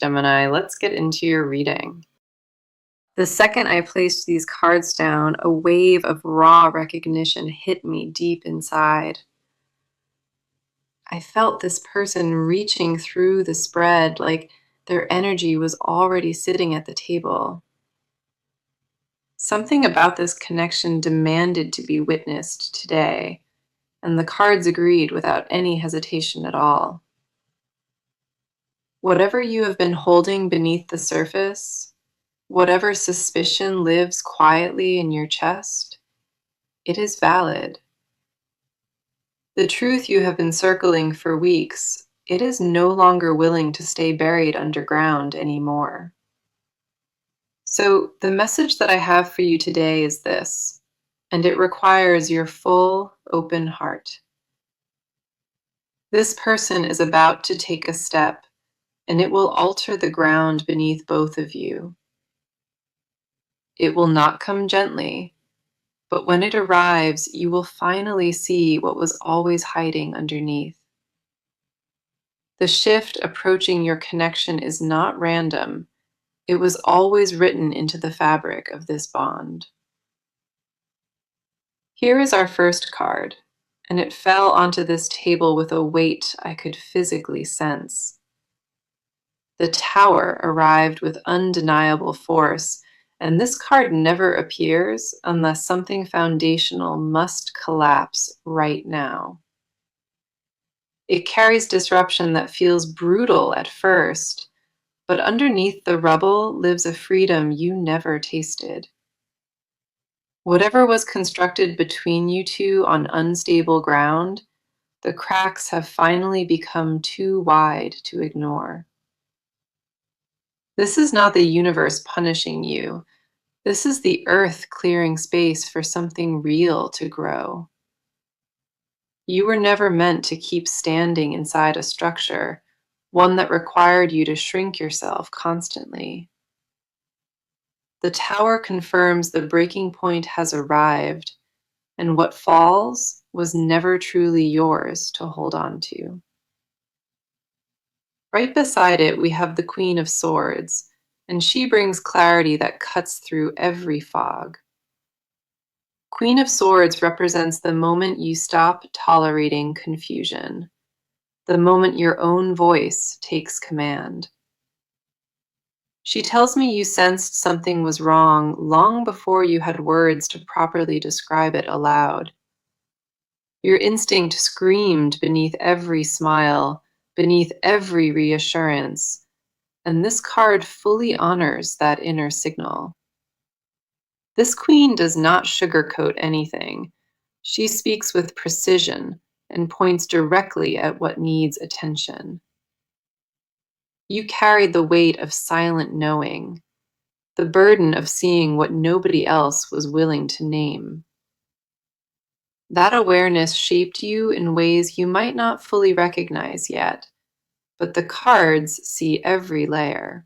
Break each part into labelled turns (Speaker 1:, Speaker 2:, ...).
Speaker 1: Gemini, let's get into your reading. The second I placed these cards down, a wave of raw recognition hit me deep inside. I felt this person reaching through the spread like their energy was already sitting at the table. Something about this connection demanded to be witnessed today, and the cards agreed without any hesitation at all. Whatever you have been holding beneath the surface, whatever suspicion lives quietly in your chest, it is valid. The truth you have been circling for weeks, it is no longer willing to stay buried underground anymore. So, the message that I have for you today is this, and it requires your full, open heart. This person is about to take a step, and it will alter the ground beneath both of you. It will not come gently, but when it arrives, you will finally see what was always hiding underneath. The shift approaching your connection is not random. It was always written into the fabric of this bond. Here is our first card, and it fell onto this table with a weight I could physically sense. The Tower arrived with undeniable force, and this card never appears unless something foundational must collapse right now. It carries disruption that feels brutal at first, but underneath the rubble lives a freedom you never tasted. Whatever was constructed between you two on unstable ground, the cracks have finally become too wide to ignore. This is not the universe punishing you. This is the earth clearing space for something real to grow. You were never meant to keep standing inside a structure, one that required you to shrink yourself constantly. The Tower confirms the breaking point has arrived, and what falls was never truly yours to hold on to. Right beside it, we have the Queen of Swords, and she brings clarity that cuts through every fog. Queen of Swords represents the moment you stop tolerating confusion, the moment your own voice takes command. She tells me you sensed something was wrong long before you had words to properly describe it aloud. Your instinct screamed beneath every smile, beneath every reassurance, and this card fully honors that inner signal. This queen does not sugarcoat anything. She speaks with precision and points directly at what needs attention. You carried the weight of silent knowing, the burden of seeing what nobody else was willing to name. That awareness shaped you in ways you might not fully recognize yet, but the cards see every layer.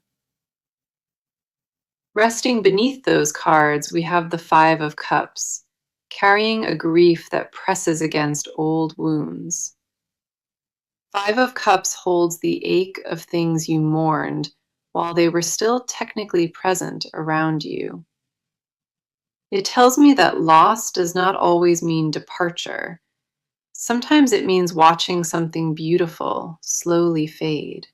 Speaker 1: Resting beneath those cards, we have the Five of Cups, carrying a grief that presses against old wounds. Five of Cups holds the ache of things you mourned while they were still technically present around you. It tells me that loss does not always mean departure. Sometimes it means watching something beautiful slowly fade.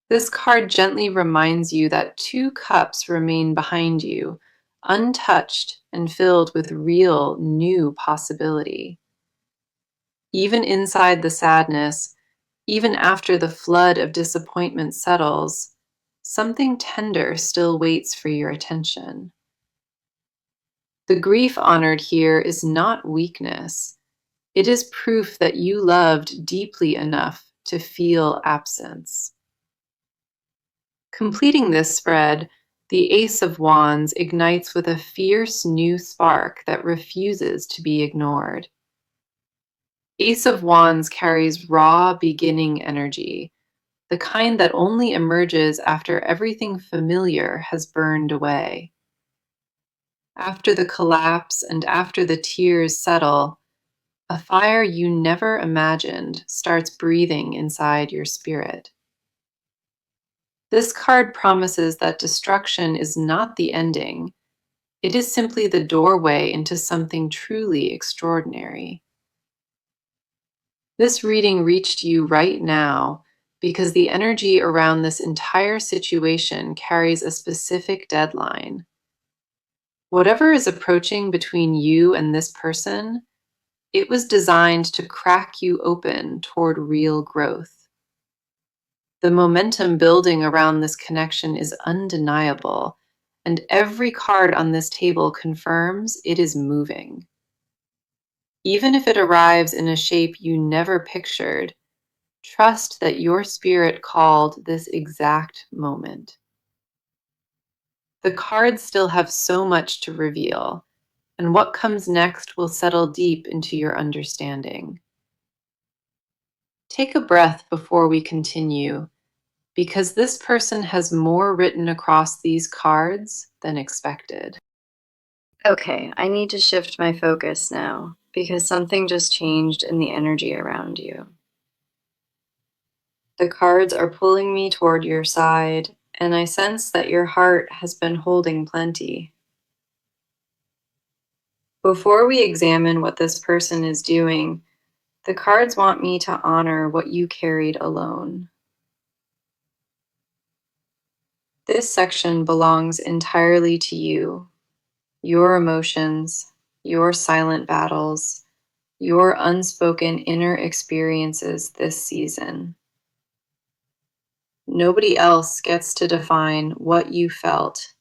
Speaker 1: This card gently reminds you that two cups remain behind you, untouched and filled with real, new possibility. Even inside the sadness, even after the flood of disappointment settles, something tender still waits for your attention. The grief honored here is not weakness. It is proof that you loved deeply enough to feel absence. Completing this spread, the Ace of Wands ignites with a fierce new spark that refuses to be ignored. Ace of Wands carries raw beginning energy, the kind that only emerges after everything familiar has burned away. After the collapse and after the tears settle, a fire you never imagined starts breathing inside your spirit. This card promises that destruction is not the ending, it is simply the doorway into something truly extraordinary. This reading reached you right now because the energy around this entire situation carries a specific deadline. Whatever is approaching between you and this person, it was designed to crack you open toward real growth. The momentum building around this connection is undeniable, and every card on this table confirms it is moving. Even if it arrives in a shape you never pictured, trust that your spirit called this exact moment. The cards still have so much to reveal, and what comes next will settle deep into your understanding. Take a breath before we continue, because this person has more written across these cards than expected.
Speaker 2: Okay, I need to shift my focus now because something just changed in the energy around you. The cards are pulling me toward your side, and I sense that your heart has been holding plenty. Before we examine what this person is doing, the cards want me to honor what you carried alone. This section belongs entirely to you, your emotions, your silent battles, your unspoken inner experiences this season. Nobody else gets to define what you felt,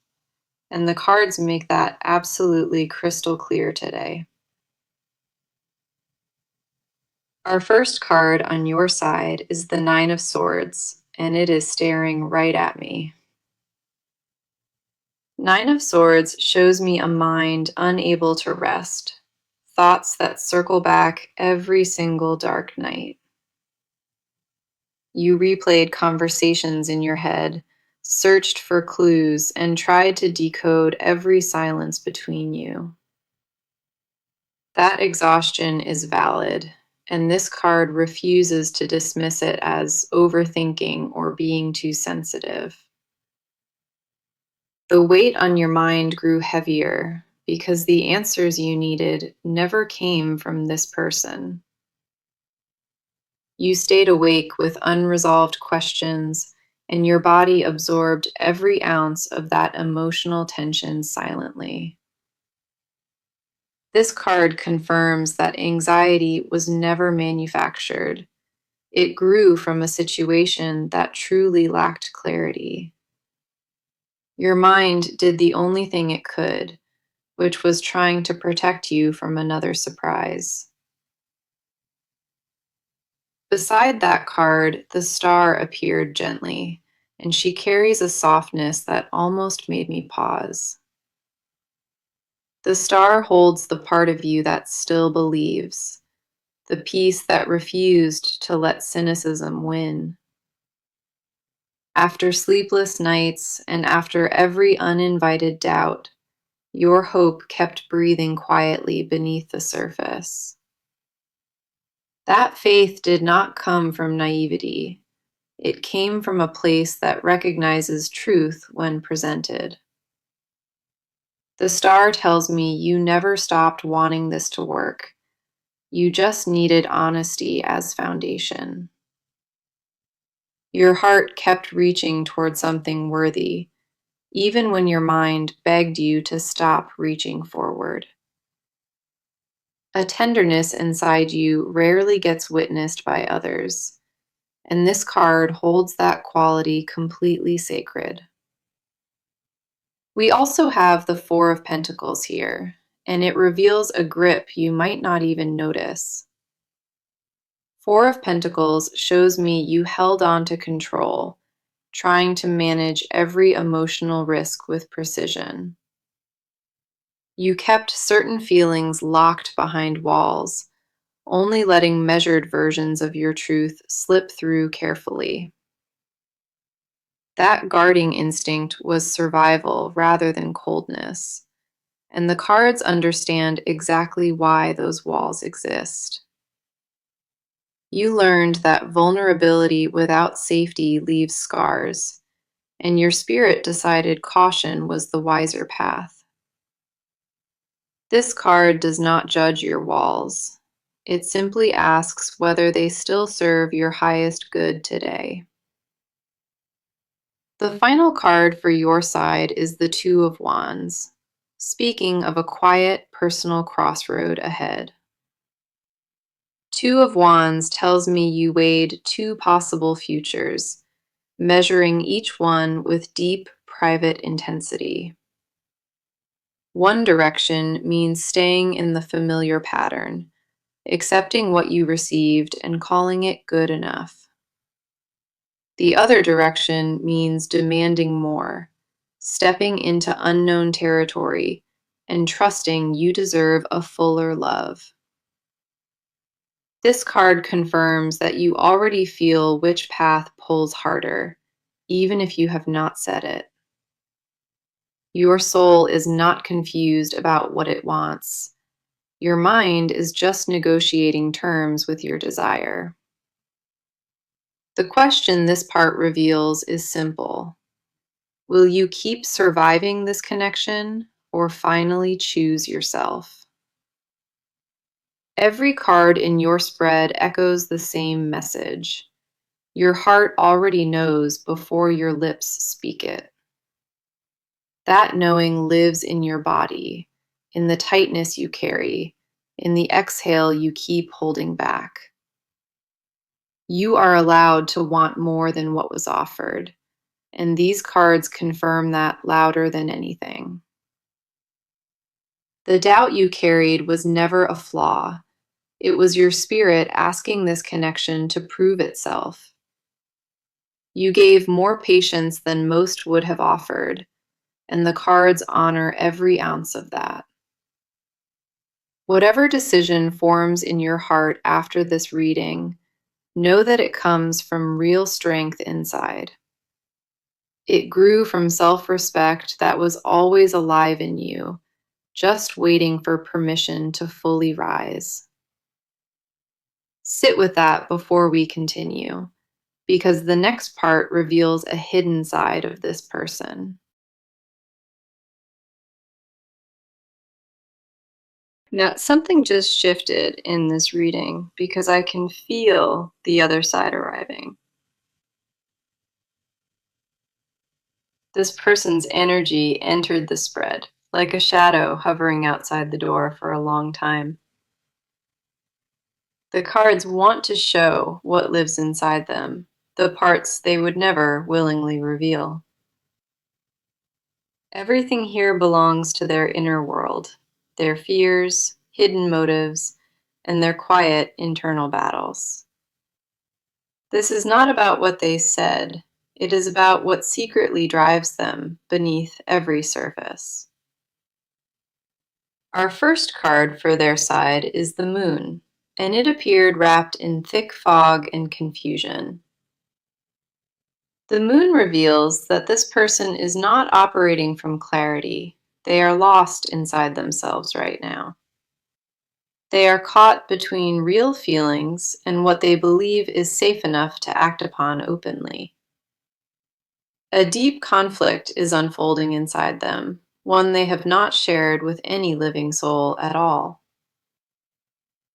Speaker 2: and the cards make that absolutely crystal clear today. Our first card on your side is the Nine of Swords, and it is staring right at me. Nine of Swords shows me a mind unable to rest, thoughts that circle back every single dark night. You replayed conversations in your head, searched for clues, and tried to decode every silence between you. That exhaustion is valid, and this card refuses to dismiss it as overthinking or being too sensitive. The weight on your mind grew heavier because the answers you needed never came from this person. You stayed awake with unresolved questions, and your body absorbed every ounce of that emotional tension silently. This card confirms that anxiety was never manufactured. It grew from a situation that truly lacked clarity. Your mind did the only thing it could, which was trying to protect you from another surprise. Beside that card, the star appeared gently, and she carries a softness that almost made me pause. The star holds the part of you that still believes, the piece that refused to let cynicism win. After sleepless nights and after every uninvited doubt, your hope kept breathing quietly beneath the surface. That faith did not come from naivety. It came from a place that recognizes truth when presented. The star tells me you never stopped wanting this to work. You just needed honesty as foundation. Your heart kept reaching toward something worthy, even when your mind begged you to stop reaching forward. A tenderness inside you rarely gets witnessed by others, and this card holds that quality completely sacred. We also have the Four of Pentacles here, and it reveals a grip you might not even notice. Four of Pentacles shows me you held on to control, trying to manage every emotional risk with precision. You kept certain feelings locked behind walls, only letting measured versions of your truth slip through carefully. That guarding instinct was survival rather than coldness, and the cards understand exactly why those walls exist. You learned that vulnerability without safety leaves scars, and your spirit decided caution was the wiser path. This card does not judge your walls. It simply asks whether they still serve your highest good today. The final card for your side is the Two of Wands, speaking of a quiet, personal crossroad ahead. Two of Wands tells me you weighed two possible futures, measuring each one with deep, private intensity. One direction means staying in the familiar pattern, accepting what you received and calling it good enough. The other direction means demanding more, stepping into unknown territory, and trusting you deserve a fuller love. This card confirms that you already feel which path pulls harder, even if you have not said it. Your soul is not confused about what it wants. Your mind is just negotiating terms with your desire. The question this part reveals is simple. Will you keep surviving this connection or finally choose yourself? Every card in your spread echoes the same message. Your heart already knows before your lips speak it. That knowing lives in your body, in the tightness you carry, in the exhale you keep holding back. You are allowed to want more than what was offered, and these cards confirm that louder than anything. The doubt you carried was never a flaw. It was your spirit asking this connection to prove itself. You gave more patience than most would have offered, and the cards honor every ounce of that. Whatever decision forms in your heart after this reading, know that it comes from real strength inside. It grew from self-respect that was always alive in you, just waiting for permission to fully rise. Sit with that before we continue, because the next part reveals a hidden side of this person. Now, something just shifted in this reading because I can feel the other side arriving. This person's energy entered the spread, like a shadow hovering outside the door for a long time. The cards want to show what lives inside them, the parts they would never willingly reveal. Everything here belongs to their inner world, their fears, hidden motives, and their quiet internal battles. This is not about what they said, it is about what secretly drives them beneath every surface. Our first card for their side is the moon, and it appeared wrapped in thick fog and confusion. The moon reveals that this person is not operating from clarity. They are lost inside themselves right now. They are caught between real feelings and what they believe is safe enough to act upon openly. A deep conflict is unfolding inside them, one they have not shared with any living soul at all.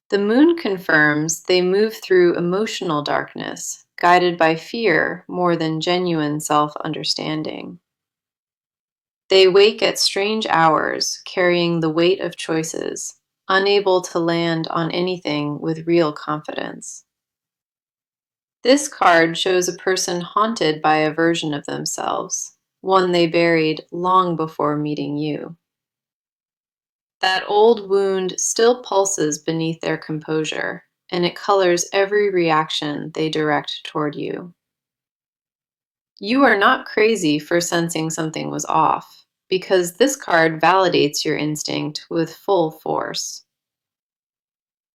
Speaker 2: The moon confirms they move through emotional darkness, guided by fear more than genuine self-understanding. They wake at strange hours, carrying the weight of choices, unable to land on anything with real confidence. This card shows a person haunted by a version of themselves, one they buried long before meeting you. That old wound still pulses beneath their composure, and it colors every reaction they direct toward you. You are not crazy for sensing something was off, because this card validates your instinct with full force.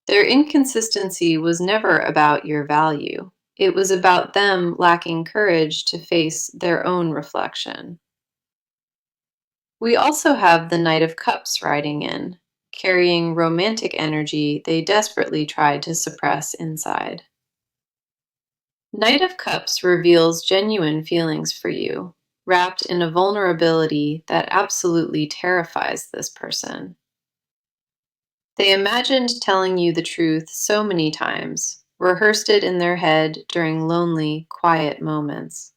Speaker 2: Their inconsistency was never about your value. It was about them lacking courage to face their own reflection. We also have the Knight of Cups riding in, carrying romantic energy they desperately tried to suppress inside. Knight of Cups reveals genuine feelings for you. wrapped in a vulnerability that absolutely terrifies this person. They imagined telling you the truth so many times, rehearsed it in their head during lonely, quiet moments.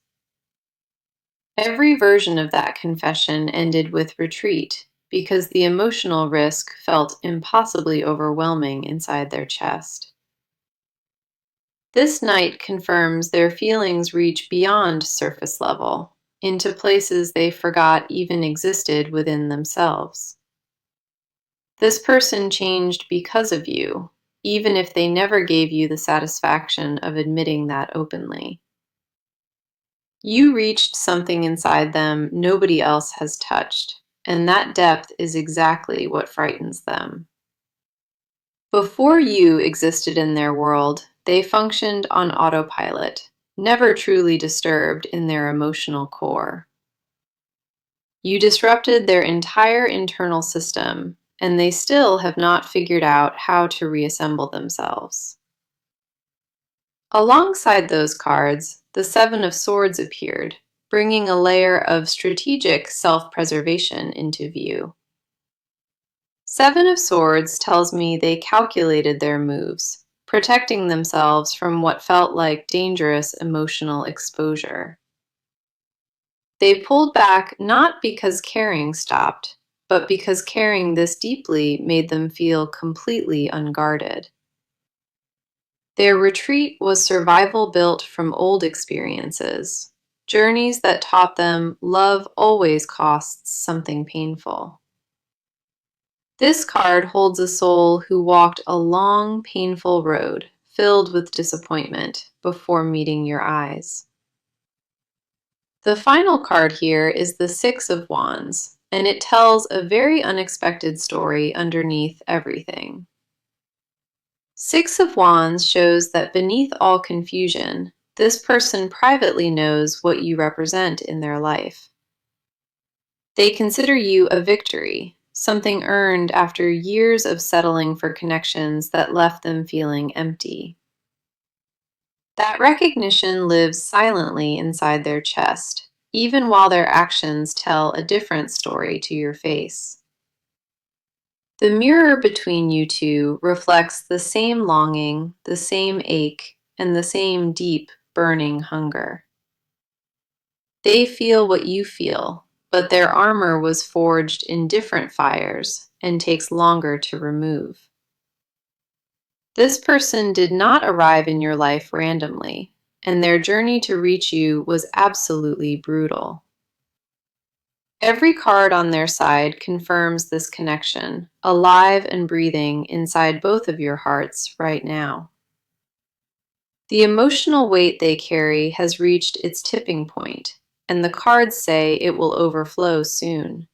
Speaker 2: Every version of that confession ended with retreat because the emotional risk felt impossibly overwhelming inside their chest. This night confirms their feelings reach beyond surface level, into places they forgot even existed within themselves. This person changed because of you, even if they never gave you the satisfaction of admitting that openly. You reached something inside them nobody else has touched, and that depth is exactly what frightens them. Before you existed in their world, they functioned on autopilot, never truly disturbed in their emotional core. You disrupted their entire internal system, and they still have not figured out how to reassemble themselves. Alongside those cards, the Seven of Swords appeared, bringing a layer of strategic self-preservation into view. Seven of Swords tells me they calculated their moves, protecting themselves from what felt like dangerous emotional exposure. They pulled back not because caring stopped, but because caring this deeply made them feel completely unguarded. Their retreat was survival built from old experiences, journeys that taught them love always costs something painful. This card holds a soul who walked a long, painful road filled with disappointment before meeting your eyes. The final card here is the Six of Wands, and it tells a very unexpected story underneath everything. Six of Wands shows that beneath all confusion, this person privately knows what you represent in their life. They consider you a victory, something earned after years of settling for connections that left them feeling empty. That recognition lives silently inside their chest, even while their actions tell a different story to your face. The mirror between you two reflects the same longing, the same ache, and the same deep, burning hunger. They feel what you feel, but their armor was forged in different fires and takes longer to remove. This person did not arrive in your life randomly, and their journey to reach you was absolutely brutal. Every card on their side confirms this connection, alive and breathing inside both of your hearts right now. The emotional weight they carry has reached its tipping point, and the cards say it will overflow soon.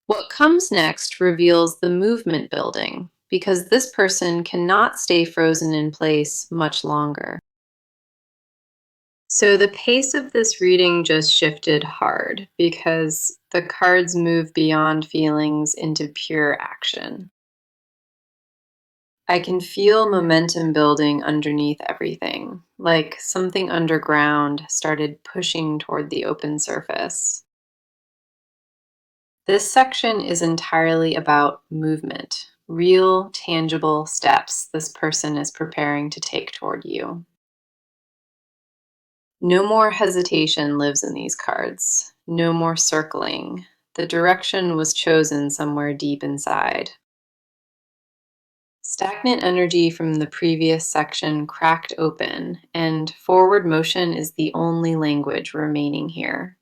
Speaker 2: What comes next reveals the movement building, because this person cannot stay frozen in place much longer. So the pace of this reading just shifted hard because the cards move beyond feelings into pure action. I can feel momentum building underneath everything, like something underground started pushing toward the open surface. This section is entirely about movement, real, tangible steps this person is preparing to take toward you. No more hesitation lives in these cards. No more circling. The direction was chosen somewhere deep inside. Stagnant energy from the previous section cracked open, and forward motion is the only language remaining here.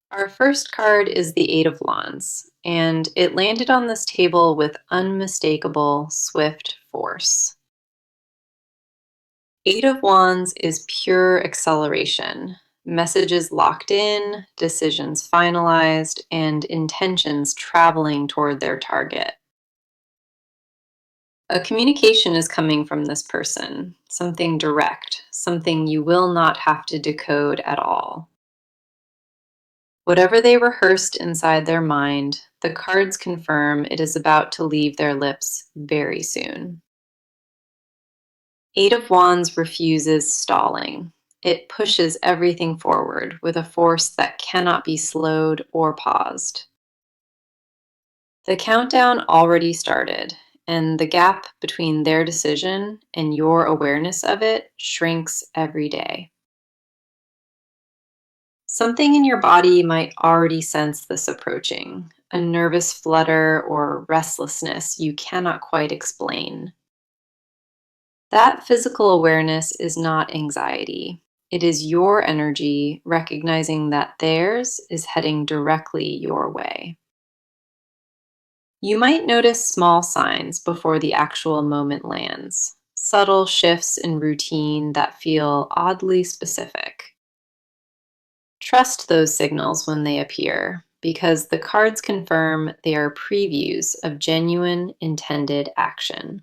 Speaker 2: Our first card is the Eight of Wands, and it landed on this table with unmistakable, swift force. Eight of Wands is pure acceleration. Messages locked in, decisions finalized, and intentions traveling toward their target. A communication is coming from this person, something direct, something you will not have to decode at all. Whatever they rehearsed inside their mind, the cards confirm it is about to leave their lips very soon. Eight of Wands refuses stalling. It pushes everything forward with a force that cannot be slowed or paused. The countdown already started, and the gap between their decision and your awareness of it shrinks every day. Something in your body might already sense this approaching, a nervous flutter or restlessness you cannot quite explain. That physical awareness is not anxiety. It is your energy recognizing that theirs is heading directly your way. You might notice small signs before the actual moment lands, subtle shifts in routine that feel oddly specific. Trust those signals when they appear, because the cards confirm they are previews of genuine intended action.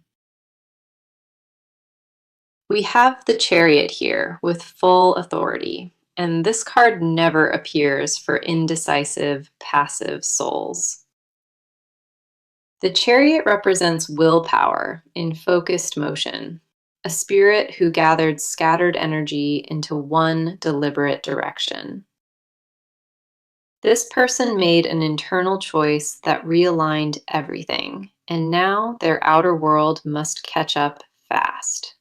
Speaker 2: We have the Chariot here with full authority, and this card never appears for indecisive, passive souls. The Chariot represents willpower in focused motion, a spirit who gathered scattered energy into one deliberate direction. This person made an internal choice that realigned everything, and now their outer world must catch up fast.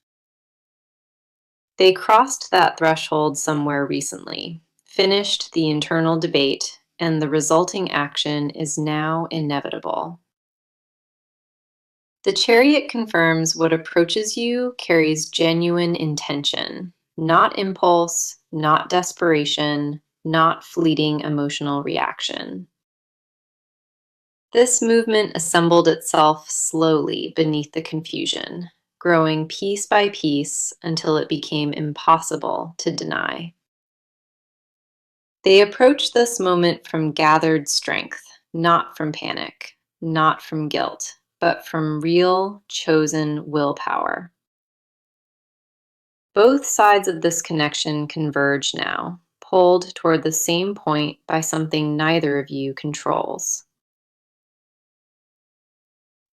Speaker 2: They crossed that threshold somewhere recently, finished the internal debate, and the resulting action is now inevitable. The Chariot confirms what approaches you carries genuine intention, not impulse, not desperation, not fleeting emotional reaction. This movement assembled itself slowly beneath the confusion, growing piece by piece until it became impossible to deny. They approached this moment from gathered strength, not from panic, not from guilt, but from real, chosen willpower. Both sides of this connection converge now, pulled toward the same point by something neither of you controls.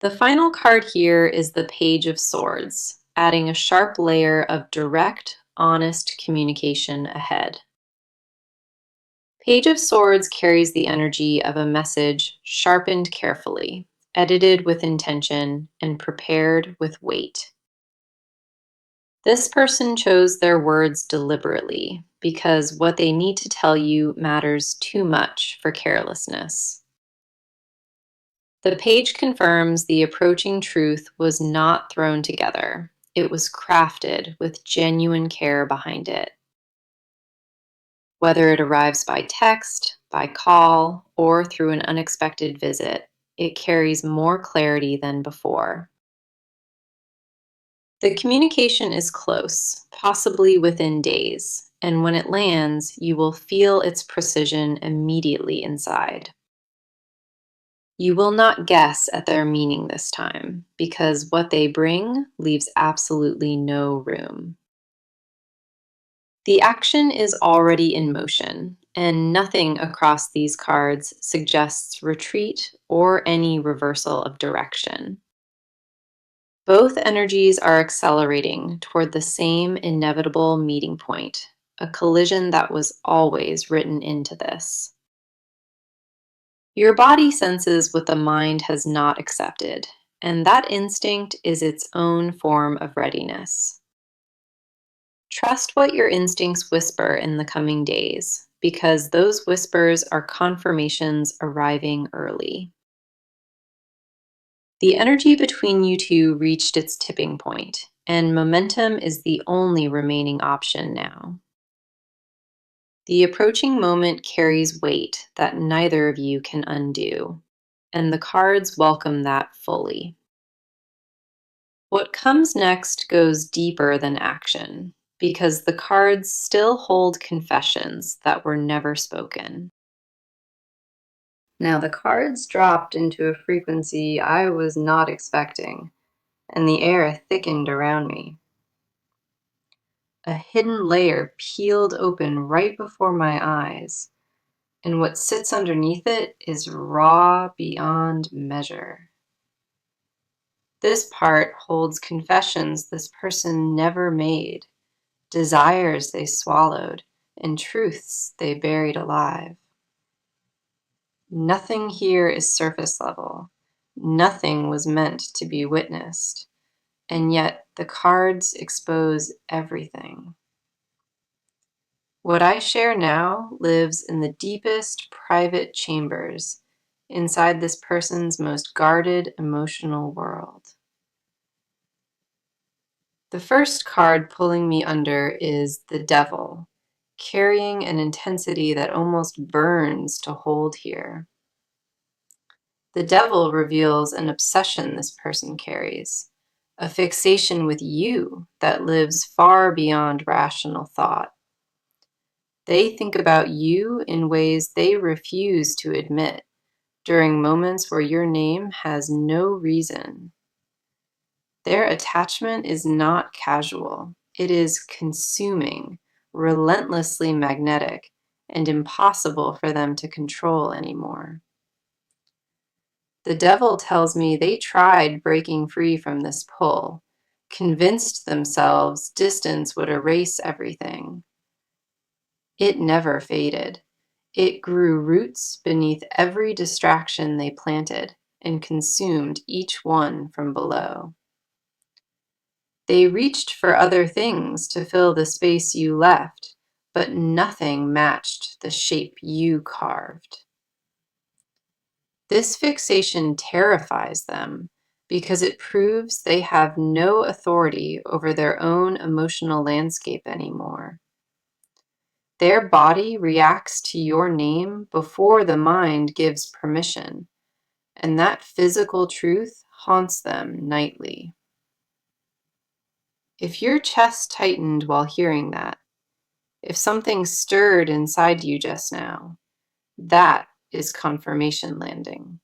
Speaker 2: The final card here is the Page of Swords, adding a sharp layer of direct, honest communication ahead. Page of Swords carries the energy of a message sharpened carefully, edited with intention, and prepared with weight. This person chose their words deliberately because what they need to tell you matters too much for carelessness. The page confirms the approaching truth was not thrown together. It was crafted with genuine care behind it. Whether it arrives by text, by call, or through an unexpected visit, it carries more clarity than before. The communication is close, possibly within days, and when it lands, you will feel its precision immediately inside. You will not guess at their meaning this time, because what they bring leaves absolutely no room. The action is already in motion, and nothing across these cards suggests retreat or any reversal of direction. Both energies are accelerating toward the same inevitable meeting point, a collision that was always written into this. Your body senses what the mind has not accepted, and that instinct is its own form of readiness. Trust what your instincts whisper in the coming days, because those whispers are confirmations arriving early. The energy between you two reached its tipping point, and momentum is the only remaining option now. The approaching moment carries weight that neither of you can undo, and the cards welcome that fully. What comes next goes deeper than action, because the cards still hold confessions that were never spoken. Now, the cards dropped into a frequency I was not expecting, and the air thickened around me. A hidden layer peeled open right before my eyes, and what sits underneath it is raw beyond measure. This part holds confessions this person never made, desires they swallowed, and truths they buried alive. Nothing here is surface level. Nothing was meant to be witnessed, and yet the cards expose everything. What I share now lives in the deepest private chambers inside this person's most guarded emotional world. The first card pulling me under is the Devil, carrying an intensity that almost burns to hold here. The Devil reveals an obsession this person carries, a fixation with you that lives far beyond rational thought. They think about you in ways they refuse to admit during moments where your name has no reason. Their attachment is not casual. It is consuming, relentlessly magnetic, and impossible for them to control anymore. The Devil tells me they tried breaking free from this pull, convinced themselves distance would erase everything. It never faded. It grew roots beneath every distraction they planted and consumed each one from below. They reached for other things to fill the space you left, but nothing matched the shape you carved. This fixation terrifies them because it proves they have no authority over their own emotional landscape anymore. Their body reacts to your name before the mind gives permission, and that physical truth haunts them nightly. If your chest tightened while hearing that, if something stirred inside you just now, that is confirmation landing.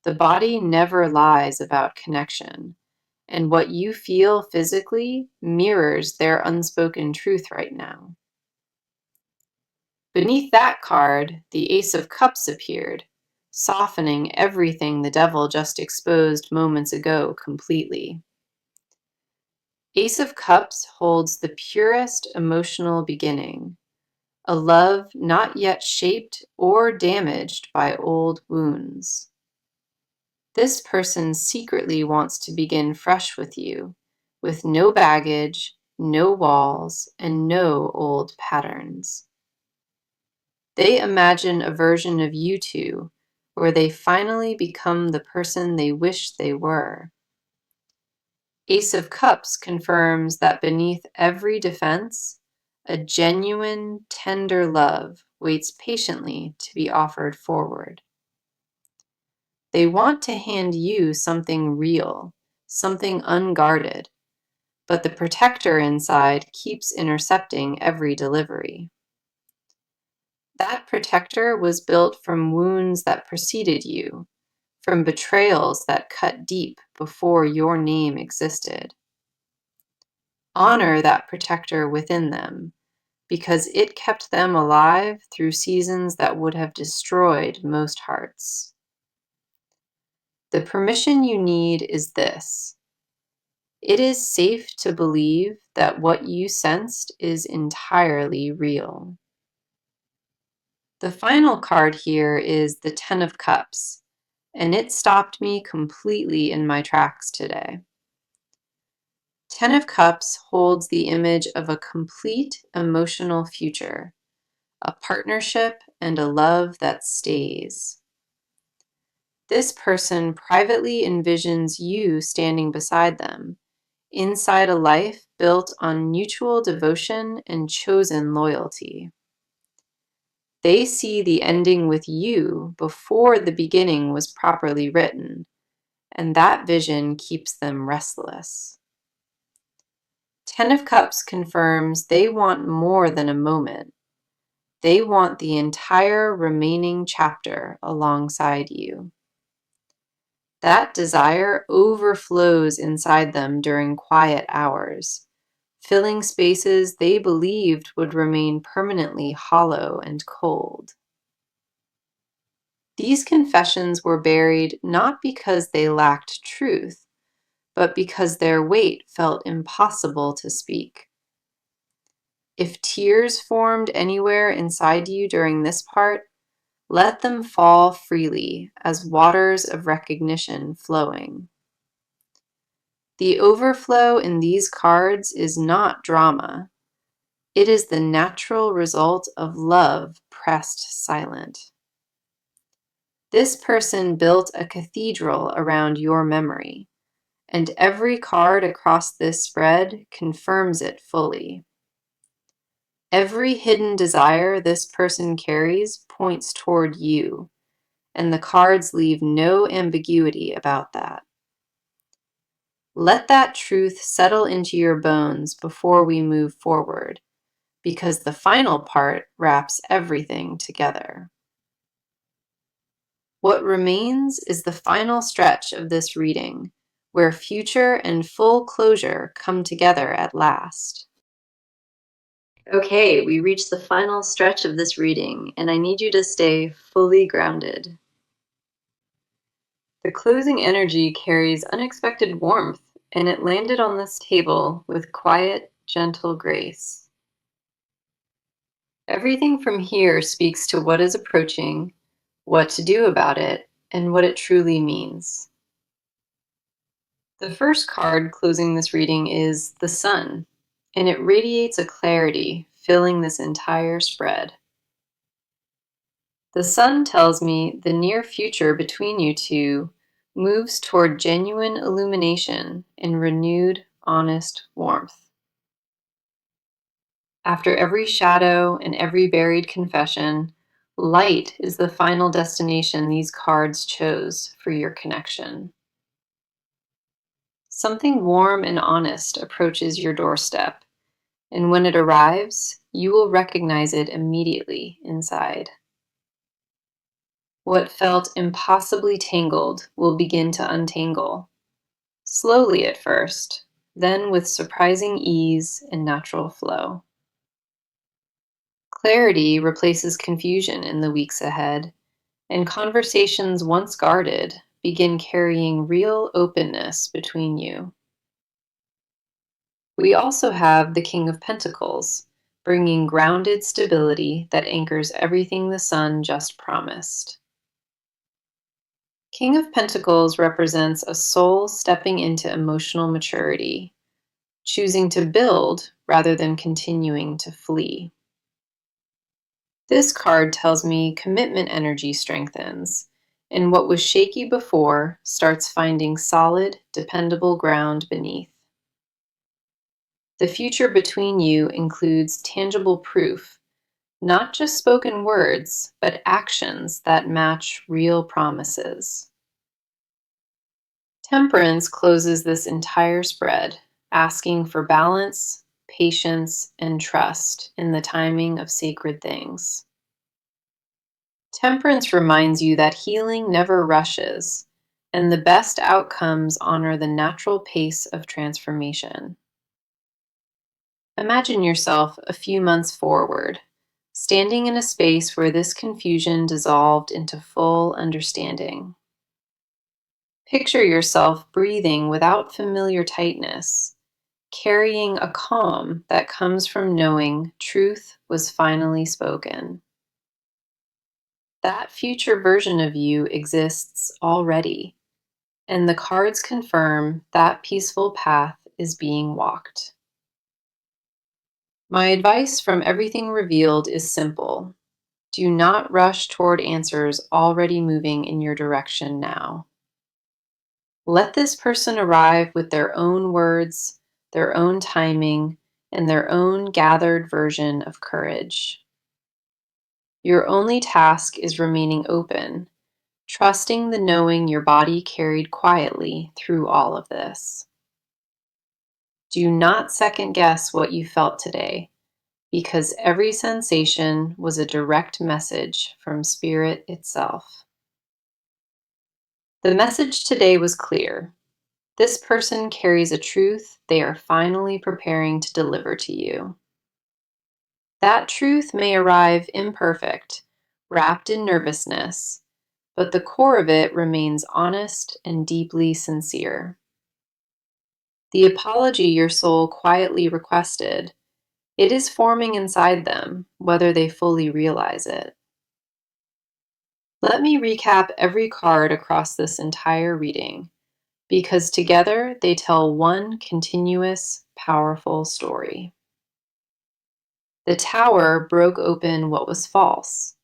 Speaker 2: The body never lies about connection, and what you feel physically mirrors their unspoken truth right now. Beneath that card, the Ace of Cups appeared, softening everything the Devil just exposed moments ago completely. Ace of Cups holds the purest emotional beginning, a love not yet shaped or damaged by old wounds. This person secretly wants to begin fresh with you, with no baggage, no walls, and no old patterns. They imagine a version of you two where they finally become the person they wish they were. Ace of Cups confirms that beneath every defense, a genuine, tender love waits patiently to be offered forward. They want to hand you something real, something unguarded, but the protector inside keeps intercepting every delivery. That protector was built from wounds that preceded you, from betrayals that cut deep before your name existed. Honor that protector within them, because it kept them alive through seasons that would have destroyed most hearts. The permission you need is this: it is safe to believe that what you sensed is entirely real. The final card here is the Ten of Cups, and it stopped me completely in my tracks today. Ten of Cups holds the image of a complete emotional future, a partnership, and a love that stays. This person privately envisions you standing beside them, inside a life built on mutual devotion and chosen loyalty. They see the ending with you before the beginning was properly written, and that vision keeps them restless. Ten of Cups confirms they want more than a moment. They want the entire remaining chapter alongside you. That desire overflows inside them during quiet hours, filling spaces they believed would remain permanently hollow and cold. These confessions were buried not because they lacked truth, but because their weight felt impossible to speak. If tears formed anywhere inside you during this part, let them fall freely as waters of recognition flowing. The overflow in these cards is not drama. It is the natural result of love pressed silent. This person built a cathedral around your memory, and every card across this spread confirms it fully. Every hidden desire this person carries points toward you, and the cards leave no ambiguity about that. Let that truth settle into your bones before we move forward, because the final part wraps everything together. What remains is the final stretch of this reading, where future and full closure come together at last. Okay, we reached the final stretch of this reading, and I need you to stay fully grounded. The closing energy carries unexpected warmth, and it landed on this table with quiet, gentle grace. Everything from here speaks to what is approaching, what to do about it, and what it truly means. The first card closing this reading is the Sun, and it radiates a clarity filling this entire spread. The Sun tells me the near future between you two moves toward genuine illumination and renewed, honest warmth. After every shadow and every buried confession, light is the final destination these cards chose for your connection. Something warm and honest approaches your doorstep, and when it arrives, you will recognize it immediately inside. What felt impossibly tangled will begin to untangle, slowly at first, then with surprising ease and natural flow. Clarity replaces confusion in the weeks ahead, and conversations once guarded begin carrying real openness between you. We also have the King of Pentacles, bringing grounded stability that anchors everything the Sun just promised. King of Pentacles represents a soul stepping into emotional maturity, choosing to build rather than continuing to flee. This card tells me commitment energy strengthens, and what was shaky before starts finding solid, dependable ground beneath. The future between you includes tangible proof, not just spoken words, but actions that match real promises. Temperance closes this entire spread, asking for balance, patience, and trust in the timing of sacred things. Temperance reminds you that healing never rushes, and the best outcomes honor the natural pace of transformation. Imagine yourself a few months forward, standing in a space where this confusion dissolved into full understanding. Picture yourself breathing without familiar tightness, carrying a calm that comes from knowing truth was finally spoken. That future version of you exists already, and the cards confirm that peaceful path is being walked. My advice from everything revealed is simple. Do not rush toward answers already moving in your direction now. Let this person arrive with their own words, their own timing, and their own gathered version of courage. Your only task is remaining open, trusting the knowing your body carried quietly through all of this. Do not second guess what you felt today, because every sensation was a direct message from Spirit itself. The message today was clear. This person carries a truth they are finally preparing to deliver to you. That truth may arrive imperfect, wrapped in nervousness, but the core of it remains honest and deeply sincere. The apology your soul quietly requested, It is forming inside them, whether they fully realize it. Let me recap every card across this entire reading, because together they tell one continuous, powerful story. The Tower broke open what was false.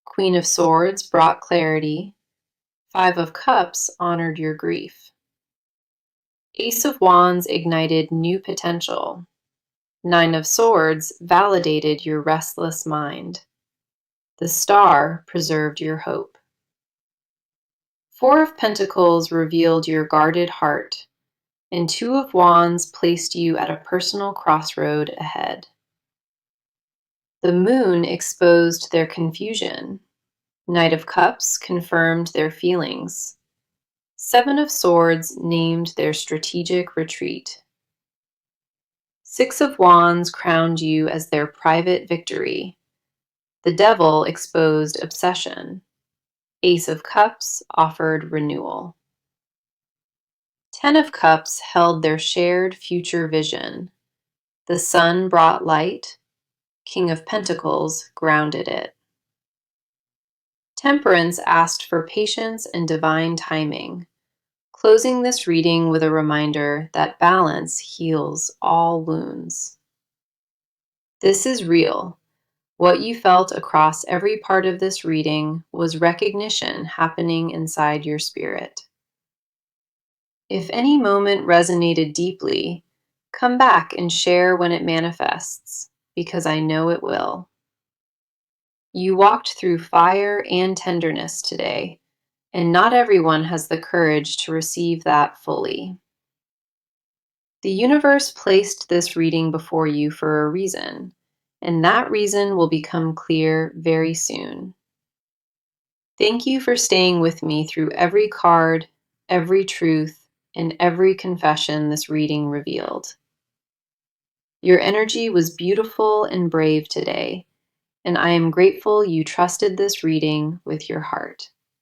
Speaker 2: Queen of Swords brought clarity. Five of Cups honored your grief. Ace of Wands ignited new potential. Nine of Swords validated your restless mind. The Star preserved your hope. Four of Pentacles revealed your guarded heart, and Two of Wands placed you at a personal crossroad ahead. The Moon exposed their confusion. Knight of Cups confirmed their feelings. Seven of Swords named their strategic retreat. Six of Wands crowned you as their private victory. The Devil exposed obsession. Ace of Cups offered renewal. 10 of Cups held their shared future vision. The Sun brought light. King of Pentacles grounded it. Temperance asked for patience and divine timing, closing this reading with a reminder that balance heals all wounds. This is real. What you felt across every part of this reading was recognition happening inside your spirit. If any moment resonated deeply, come back and share when it manifests, because I know it will. You walked through fire and tenderness today, and not everyone has the courage to receive that fully. The universe placed this reading before you for a reason, and that reason will become clear very soon. Thank you for staying with me through every card, every truth, and every confession this reading revealed. Your energy was beautiful and brave today, and I am grateful you trusted this reading with your heart.